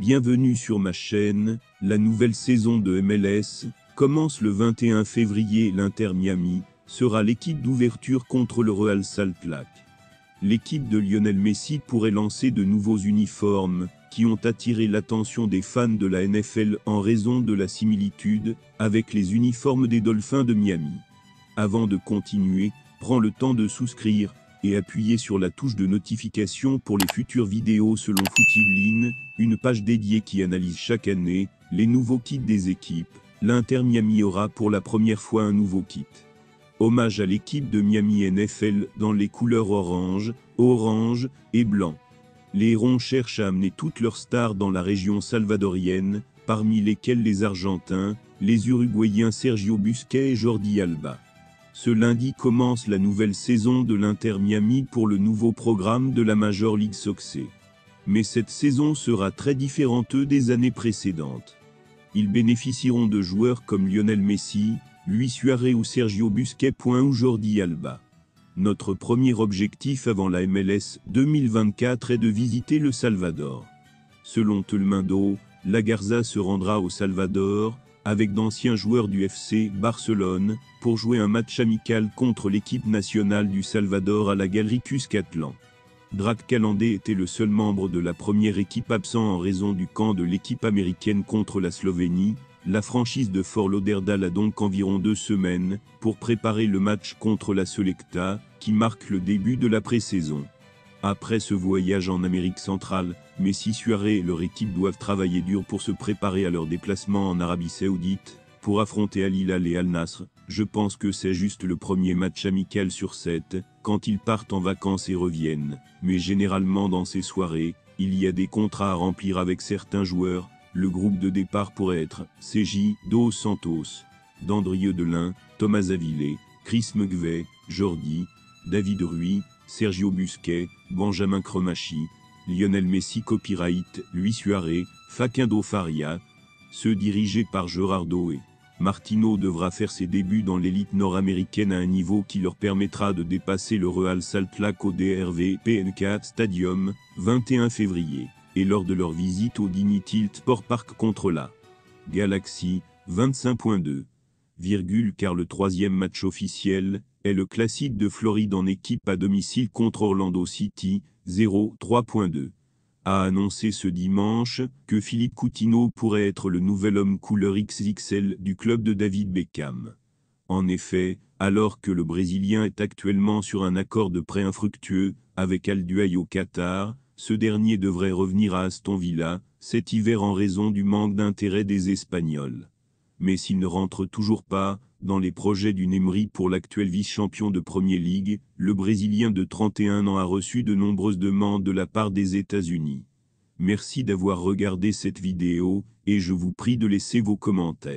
Bienvenue sur ma chaîne. La nouvelle saison de MLS commence le 21 février. L'Inter Miami sera l'équipe d'ouverture contre le Real Salt Lake. L'équipe de Lionel Messi pourrait lancer de nouveaux uniformes qui ont attiré l'attention des fans de la NFL en raison de la similitude avec les uniformes des Dolphins de Miami. Avant de continuer, prends le temps de souscrire et appuyer sur la touche de notification pour les futures vidéos selon Footyline, une page dédiée qui analyse chaque année les nouveaux kits des équipes. L'Inter Miami aura pour la première fois un nouveau kit. Hommage à l'équipe de Miami NFL dans les couleurs orange et blanc. Les Hérons cherchent à amener toutes leurs stars dans la région salvadorienne, parmi lesquels les Argentins, les Uruguayens Sergio Busquets et Jordi Alba. Ce lundi commence la nouvelle saison de l'Inter Miami pour le nouveau programme de la Major League Soccer. Mais cette saison sera très différente des années précédentes. Ils bénéficieront de joueurs comme Lionel Messi, Luis Suarez ou Sergio Busquets ou Jordi Alba. Notre premier objectif avant la MLS 2024 est de visiter le Salvador. Selon Telemundo, la Garza se rendra au Salvador, avec d'anciens joueurs du FC Barcelone, pour jouer un match amical contre l'équipe nationale du Salvador à la Galerie Cuscatlán. Drac Calandé était le seul membre de la première équipe absent en raison du camp de l'équipe américaine contre la Slovénie. La franchise de Fort Lauderdale a donc environ 2 semaines pour préparer le match contre la Selecta, qui marque le début de la pré-saison. Après ce voyage en Amérique centrale, Messi, Suarez et leur équipe doivent travailler dur pour se préparer à leur déplacement en Arabie Saoudite, pour affronter Al Hilal et Al Nasr. Je pense que c'est juste le premier match amical sur 7, quand ils partent en vacances et reviennent. Mais généralement dans ces soirées, il y a des contrats à remplir avec certains joueurs. Le groupe de départ pourrait être C.J. Dos Santos, Dandrieux Delin, Thomas Avilés, Chris McVey, Jordi, David Rui, Sergio Busquets, Benjamin Cromachi, Lionel Messi copyright, Luis Suarez, Facundo Faria. Ceux dirigés par Gerardo et Martino devra faire ses débuts dans l'élite nord-américaine à un niveau qui leur permettra de dépasser le Real Salt Lake au DRV-PNK Stadium, 21 février, et lors de leur visite au Dignity Sport Park contre la Galaxy, 25.2, car le troisième match officiel est le Classique de Floride en équipe à domicile contre Orlando City, 0-3.2. A annoncé ce dimanche que Philippe Coutinho pourrait être le nouvel homme couleur XXL du club de David Beckham. En effet, alors que le Brésilien est actuellement sur un accord de prêt infructueux avec Al Duhail au Qatar, ce dernier devrait revenir à Aston Villa cet hiver en raison du manque d'intérêt des Espagnols. Mais s'il ne rentre toujours pas dans les projets du Emery pour l'actuel vice-champion de Premier League, le Brésilien de 31 ans a reçu de nombreuses demandes de la part des États-Unis. Merci d'avoir regardé cette vidéo, et je vous prie de laisser vos commentaires.